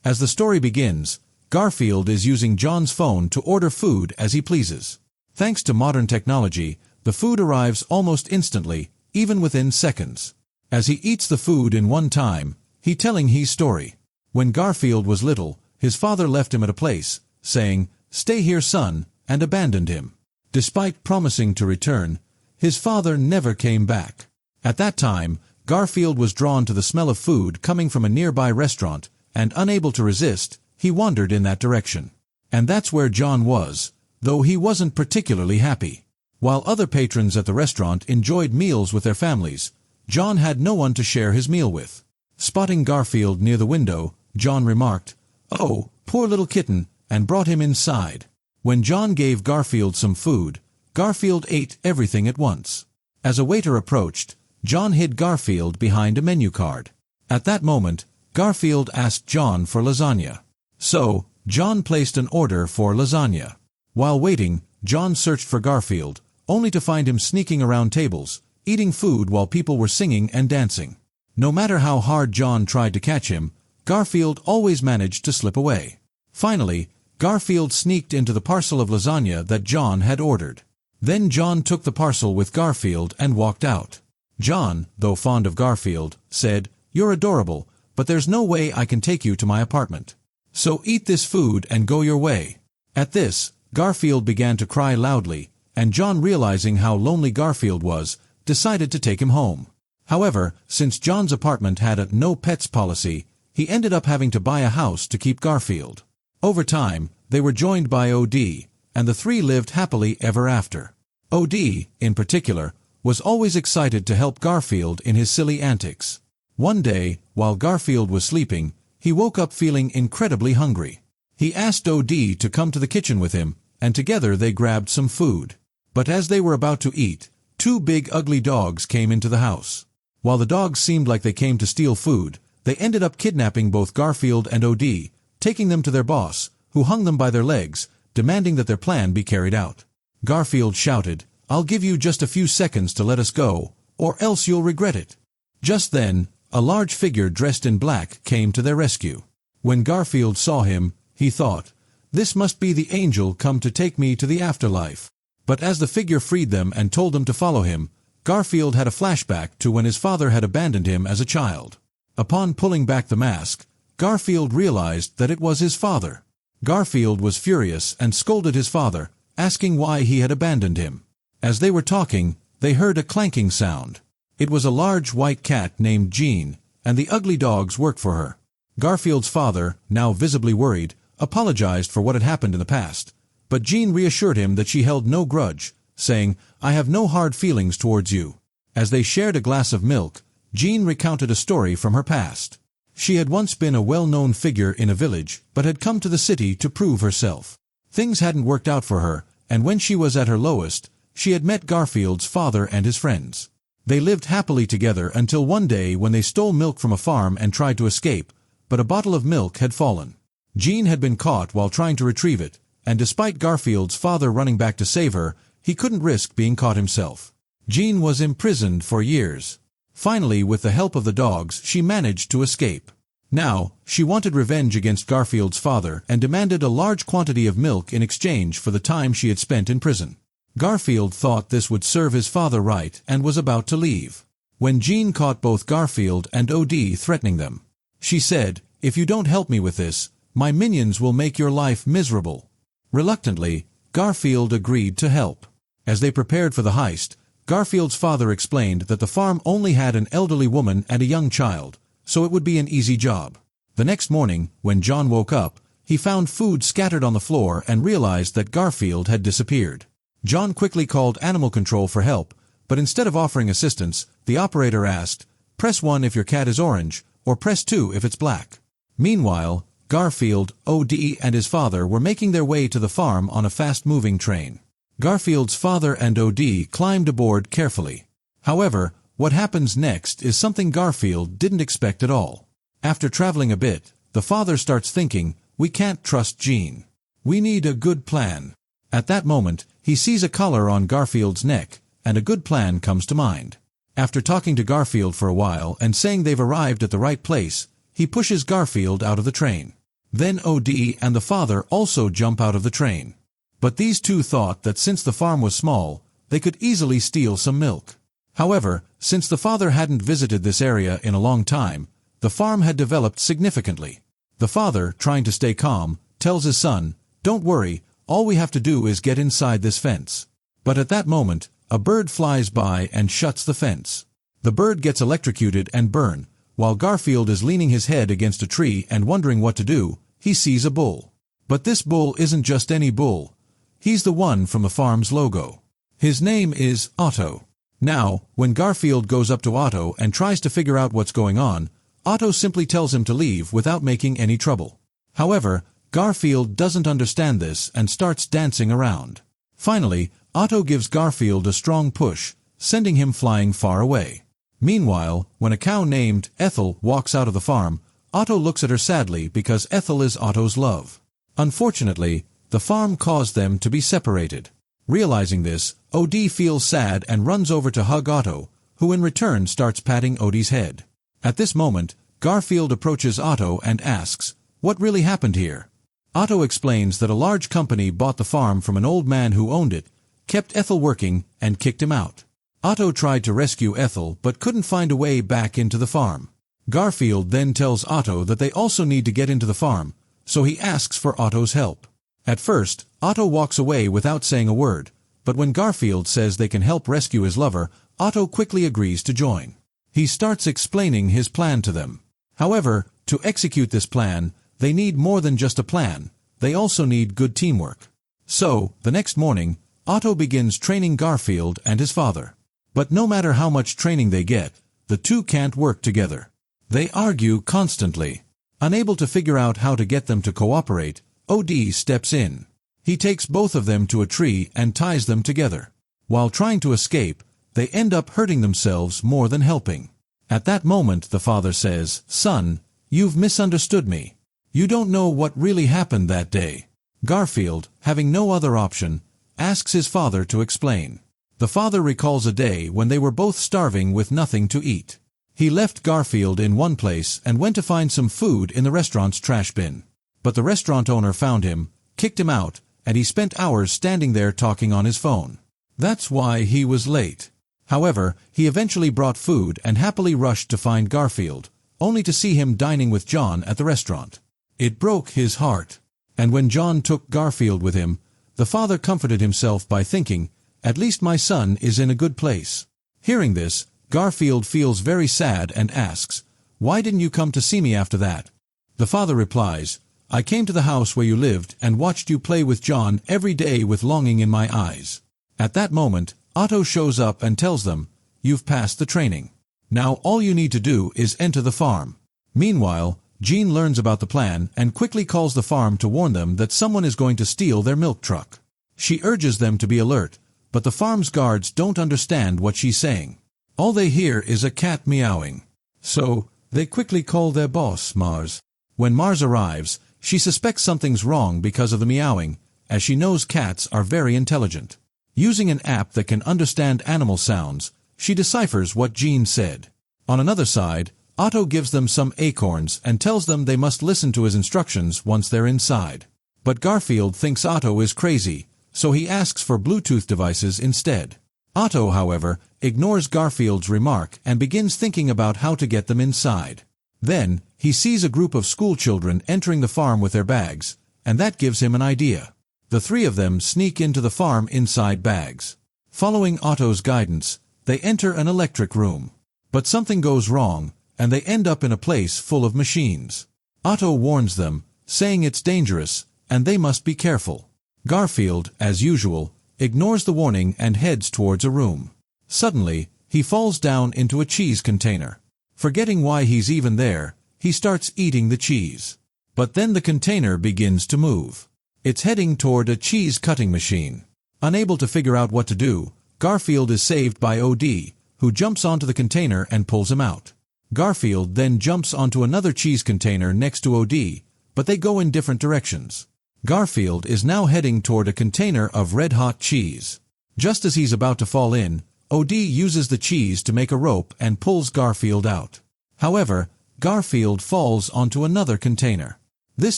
As the story begins, Garfield is using John's phone to order food as he pleases. Thanks to modern technology, the food arrives almost instantly, even within seconds. As he eats the food in one time, he telling his story. When Garfield was little, his father left him at a place, saying, "Stay here, son," and abandoned him. Despite promising to return, his father never came back. At that time, Garfield was drawn to the smell of food coming from a nearby restaurant, and unable to resist, he wandered in that direction. And that's where John was, though he wasn't particularly happy. While other patrons at the restaurant enjoyed meals with their families, John had no one to share his meal with. Spotting Garfield near the window, John remarked, "Oh, poor little kitten," and brought him inside. When John gave Garfield some food, Garfield ate everything at once. As a waiter approached, John hid Garfield behind a menu card. At that moment, Garfield asked John for lasagna. So, John placed an order for lasagna. While waiting, John searched for Garfield, only to find him sneaking around tables, eating food while people were singing and dancing. No matter how hard John tried to catch him, Garfield always managed to slip away. Finally, Garfield sneaked into the parcel of lasagna that John had ordered. Then John took the parcel with Garfield and walked out. John, though fond of Garfield, said, "You're adorable, but there's no way I can take you to my apartment. So eat this food and go your way." At this, Garfield began to cry loudly, and John, realizing how lonely Garfield was, decided to take him home. However, since John's apartment had a no pets policy, he ended up having to buy a house to keep Garfield. Over time, they were joined by OD, and the three lived happily ever after. OD, in particular, was always excited to help Garfield in his silly antics. One day, while Garfield was sleeping, he woke up feeling incredibly hungry. He asked OD to come to the kitchen with him, and together they grabbed some food. But as they were about to eat, two big ugly dogs came into the house. While the dogs seemed like they came to steal food, they ended up kidnapping both Garfield and OD, taking them to their boss, who hung them by their legs, demanding that their plan be carried out. Garfield shouted, "I'll give you just a few seconds to let us go, or else you'll regret it." Just then, a large figure dressed in black came to their rescue. When Garfield saw him, he thought, "This must be the angel come to take me to the afterlife." But as the figure freed them and told them to follow him, Garfield had a flashback to when his father had abandoned him as a child. Upon pulling back the mask, Garfield realized that it was his father. Garfield was furious and scolded his father, asking why he had abandoned him. As they were talking, they heard a clanking sound. It was a large white cat named Jean, and the ugly dogs worked for her. Garfield's father, now visibly worried, apologized for what had happened in the past, but Jean reassured him that she held no grudge, saying, "I have no hard feelings towards you." As they shared a glass of milk, Jean recounted a story from her past. She had once been a well-known figure in a village, but had come to the city to prove herself. Things hadn't worked out for her, and when she was at her lowest, she had met Garfield's father and his friends. They lived happily together until one day when they stole milk from a farm and tried to escape, but a bottle of milk had fallen. Jean had been caught while trying to retrieve it, and despite Garfield's father running back to save her, he couldn't risk being caught himself. Jean was imprisoned for years. Finally, with the help of the dogs, she managed to escape. Now, she wanted revenge against Garfield's father and demanded a large quantity of milk in exchange for the time she had spent in prison. Garfield thought this would serve his father right and was about to leave, when Jean caught both Garfield and OD threatening them. She said, "If you don't help me with this, my minions will make your life miserable." Reluctantly, Garfield agreed to help. As they prepared for the heist, Garfield's father explained that the farm only had an elderly woman and a young child, so it would be an easy job. The next morning, when John woke up, he found food scattered on the floor and realized that Garfield had disappeared. John quickly called animal control for help, but instead of offering assistance, the operator asked, "Press 1 if your cat is orange, or press 2 if it's black." Meanwhile, Garfield, OD, and his father were making their way to the farm on a fast-moving train. Garfield's father and OD climbed aboard carefully. However, what happens next is something Garfield didn't expect at all. After traveling a bit, the father starts thinking, "We can't trust Jean. We need a good plan." At that moment, he sees a collar on Garfield's neck, and a good plan comes to mind. After talking to Garfield for a while and saying they've arrived at the right place, he pushes Garfield out of the train. Then OD and the father also jump out of the train. But these two thought that since the farm was small, they could easily steal some milk. However, since the father hadn't visited this area in a long time, the farm had developed significantly. The father, trying to stay calm, tells his son, "Don't worry, all we have to do is get inside this fence." But at that moment, a bird flies by and shuts the fence. The bird gets electrocuted and burned. While Garfield is leaning his head against a tree and wondering what to do, he sees a bull. But this bull isn't just any bull. He's the one from the farm's logo. His name is Otto. Now, when Garfield goes up to Otto and tries to figure out what's going on, Otto simply tells him to leave without making any trouble. However, Garfield doesn't understand this and starts dancing around. Finally, Otto gives Garfield a strong push, sending him flying far away. Meanwhile, when a cow named Ethel walks out of the farm, Otto looks at her sadly because Ethel is Otto's love. Unfortunately, the farm caused them to be separated. Realizing this, OD feels sad and runs over to hug Otto, who in return starts patting OD's head. At this moment, Garfield approaches Otto and asks, "What really happened here?" Otto explains that a large company bought the farm from an old man who owned it, kept Ethel working, and kicked him out. Otto tried to rescue Ethel but couldn't find a way back into the farm. Garfield then tells Otto that they also need to get into the farm, so he asks for Otto's help. At first, Otto walks away without saying a word, but when Garfield says they can help rescue his lover, Otto quickly agrees to join. He starts explaining his plan to them. However, to execute this plan, they need more than just a plan, they also need good teamwork. So, the next morning, Otto begins training Garfield and his father. But no matter how much training they get, the two can't work together. They argue constantly. Unable to figure out how to get them to cooperate, OD steps in. He takes both of them to a tree and ties them together. While trying to escape, they end up hurting themselves more than helping. At that moment the father says, "Son, you've misunderstood me. You don't know what really happened that day." Garfield, having no other option, asks his father to explain. The father recalls a day when they were both starving with nothing to eat. He left Garfield in one place and went to find some food in the restaurant's trash bin. But the restaurant owner found him, kicked him out, and he spent hours standing there talking on his phone. That's why he was late. However, he eventually brought food and happily rushed to find Garfield, only to see him dining with John at the restaurant. It broke his heart. And when John took Garfield with him, the father comforted himself by thinking, "At least my son is in a good place." Hearing this, Garfield feels very sad and asks, "Why didn't you come to see me after that?" The father replies, "I came to the house where you lived and watched you play with John every day with longing in my eyes." At that moment, Otto shows up and tells them, "You've passed the training. Now all you need to do is enter the farm." Meanwhile, Jean learns about the plan and quickly calls the farm to warn them that someone is going to steal their milk truck. She urges them to be alert, but the farm's guards don't understand what she's saying. All they hear is a cat meowing. So, they quickly call their boss, Mars. When Mars arrives, she suspects something's wrong because of the meowing, as she knows cats are very intelligent. Using an app that can understand animal sounds, she deciphers what Jean said. On another side, Otto gives them some acorns and tells them they must listen to his instructions once they're inside. But Garfield thinks Otto is crazy, so he asks for Bluetooth devices instead. Otto, however, ignores Garfield's remark and begins thinking about how to get them inside. Then, he sees a group of schoolchildren entering the farm with their bags, and that gives him an idea. The three of them sneak into the farm inside bags. Following Otto's guidance, they enter an electric room. But something goes wrong, and they end up in a place full of machines. Otto warns them, saying it's dangerous, and they must be careful. Garfield, as usual, ignores the warning and heads towards a room. Suddenly, he falls down into a cheese container. Forgetting why he's even there, he starts eating the cheese. But then the container begins to move. It's heading toward a cheese cutting machine. Unable to figure out what to do, Garfield is saved by OD, who jumps onto the container and pulls him out. Garfield then jumps onto another cheese container next to OD, but they go in different directions. Garfield is now heading toward a container of red-hot cheese. Just as he's about to fall in, OD uses the cheese to make a rope and pulls Garfield out. However, Garfield falls onto another container. This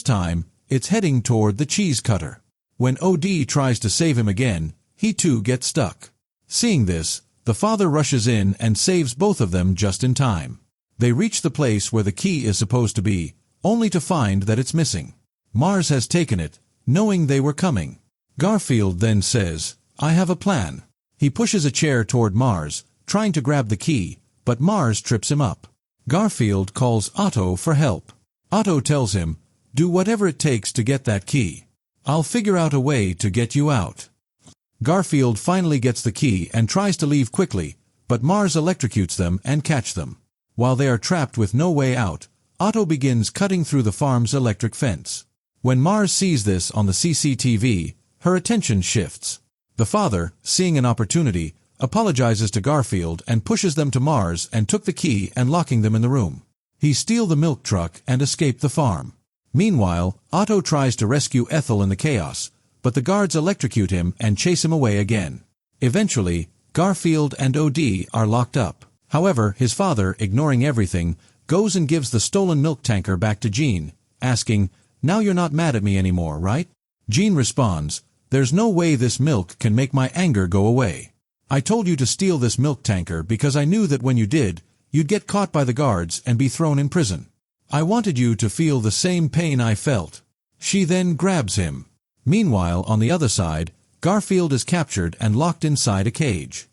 time, it's heading toward the cheese cutter. When OD tries to save him again, he too gets stuck. Seeing this, the father rushes in and saves both of them just in time. They reach the place where the key is supposed to be, only to find that it's missing. Mars has taken it, knowing they were coming. Garfield then says, "I have a plan." He pushes a chair toward Mars, trying to grab the key, but Mars trips him up. Garfield calls Otto for help. Otto tells him, "Do whatever it takes to get that key. I'll figure out a way to get you out." Garfield finally gets the key and tries to leave quickly, but Mars electrocutes them and catch them. While they are trapped with no way out, Otto begins cutting through the farm's electric fence. When Mars sees this on the CCTV, her attention shifts. The father, seeing an opportunity, apologizes to Garfield and pushes them to Mars and took the key and locking them in the room. He steals the milk truck and escapes the farm. Meanwhile, Otto tries to rescue Ethel in the chaos, but the guards electrocute him and chase him away again. Eventually, Garfield and OD are locked up. However, his father, ignoring everything, goes and gives the stolen milk tanker back to Jean, asking, "Now you're not mad at me anymore, right?" Jean responds, "There's no way this milk can make my anger go away. I told you to steal this milk tanker because I knew that when you did, you'd get caught by the guards and be thrown in prison. I wanted you to feel the same pain I felt." She then grabs him. Meanwhile, on the other side, Garfield is captured and locked inside a cage.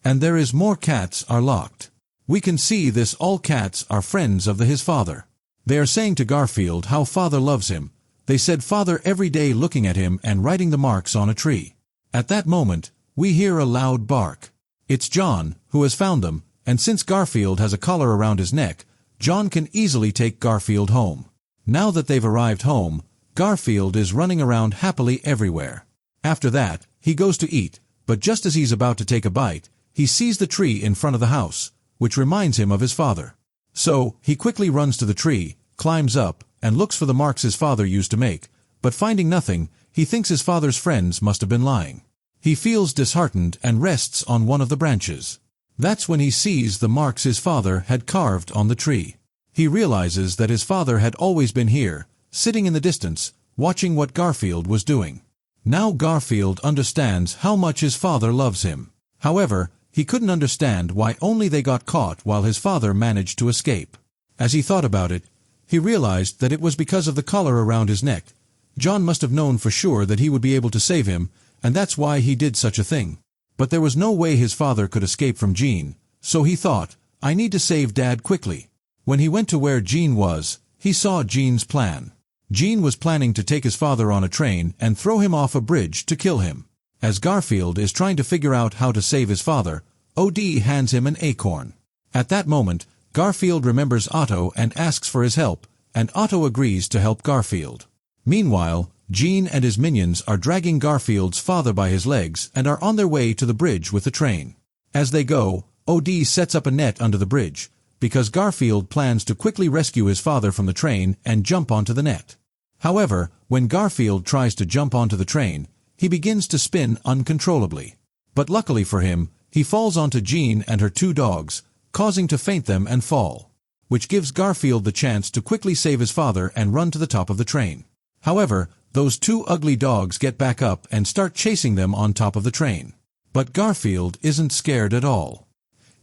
And there is more cats are locked. We can see this all cats are friends of his father. They are saying to Garfield how father loves him. They said father every day looking at him and writing the marks on a tree. At that moment, we hear a loud bark. It's John, who has found them, and since Garfield has a collar around his neck, John can easily take Garfield home. Now that they've arrived home, Garfield is running around happily everywhere. After that, he goes to eat, but just as he's about to take a bite, he sees the tree in front of the house, which reminds him of his father. So, he quickly runs to the tree, climbs up, and looks for the marks his father used to make, but finding nothing, he thinks his father's friends must have been lying. He feels disheartened and rests on one of the branches. That's when he sees the marks his father had carved on the tree. He realizes that his father had always been here, sitting in the distance, watching what Garfield was doing. Now Garfield understands how much his father loves him. However, he couldn't understand why only they got caught while his father managed to escape. As he thought about it, he realized that it was because of the collar around his neck. John must have known for sure that he would be able to save him, and that's why he did such a thing. But there was no way his father could escape from Jean, so he thought, "I need to save Dad quickly." When he went to where Jean was, he saw Jean's plan. Jean was planning to take his father on a train and throw him off a bridge to kill him. As Garfield is trying to figure out how to save his father, OD hands him an acorn. At that moment, Garfield remembers Otto and asks for his help, and Otto agrees to help Garfield. Meanwhile, Jean and his minions are dragging Garfield's father by his legs and are on their way to the bridge with the train. As they go, OD sets up a net under the bridge, because Garfield plans to quickly rescue his father from the train and jump onto the net. However, when Garfield tries to jump onto the train, he begins to spin uncontrollably. But luckily for him, he falls onto Jean and her two dogs, causing to faint them and fall, which gives Garfield the chance to quickly save his father and run to the top of the train. However, those two ugly dogs get back up and start chasing them on top of the train. But Garfield isn't scared at all.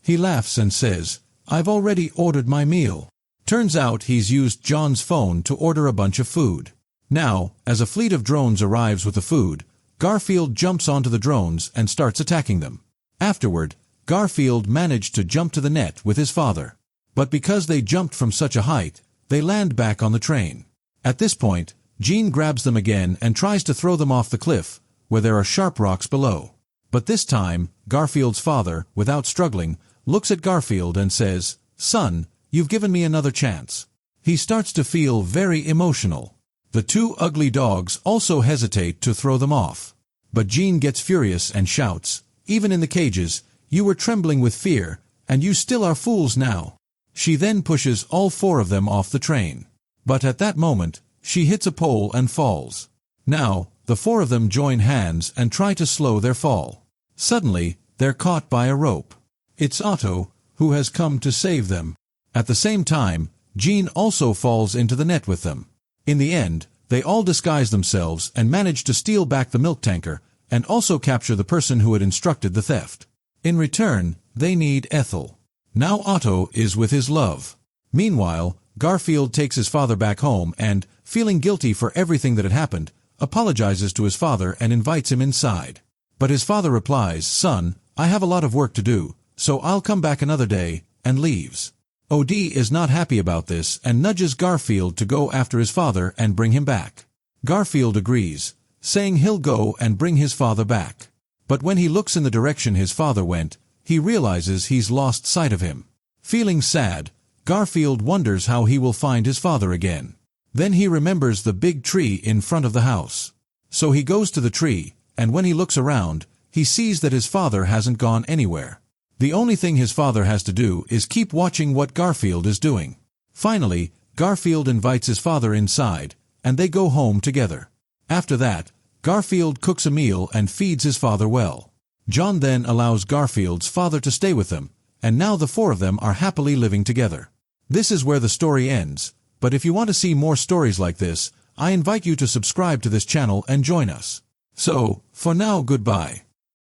He laughs and says, "I've already ordered my meal." Turns out he's used John's phone to order a bunch of food. Now, as a fleet of drones arrives with the food, Garfield jumps onto the drones and starts attacking them. Afterward, Garfield managed to jump to the net with his father. But because they jumped from such a height, they land back on the train. At this point, Jean grabs them again and tries to throw them off the cliff, where there are sharp rocks below. But this time, Garfield's father, without struggling, looks at Garfield and says, "Son, you've given me another chance." He starts to feel very emotional. The two ugly dogs also hesitate to throw them off. But Jean gets furious and shouts, "Even in the cages, you were trembling with fear, and you still are fools now." She then pushes all four of them off the train. But at that moment, she hits a pole and falls. Now, the four of them join hands and try to slow their fall. Suddenly, they're caught by a rope. It's Otto, who has come to save them. At the same time, Jean also falls into the net with them. In the end, they all disguise themselves and manage to steal back the milk tanker, and also capture the person who had instructed the theft. In return, they need Ethel. Now Otto is with his love. Meanwhile, Garfield takes his father back home and, feeling guilty for everything that had happened, apologizes to his father and invites him inside. But his father replies, "Son, I have a lot of work to do, so I'll come back another day," and leaves. OD is not happy about this and nudges Garfield to go after his father and bring him back. Garfield agrees, saying he'll go and bring his father back. But when he looks in the direction his father went, he realizes he's lost sight of him. Feeling sad, Garfield wonders how he will find his father again. Then he remembers the big tree in front of the house. So he goes to the tree, and when he looks around, he sees that his father hasn't gone anywhere. The only thing his father has to do is keep watching what Garfield is doing. Finally, Garfield invites his father inside, and they go home together. After that, Garfield cooks a meal and feeds his father well. John then allows Garfield's father to stay with them, and now the four of them are happily living together. This is where the story ends, but if you want to see more stories like this, I invite you to subscribe to this channel and join us. So, for now, goodbye.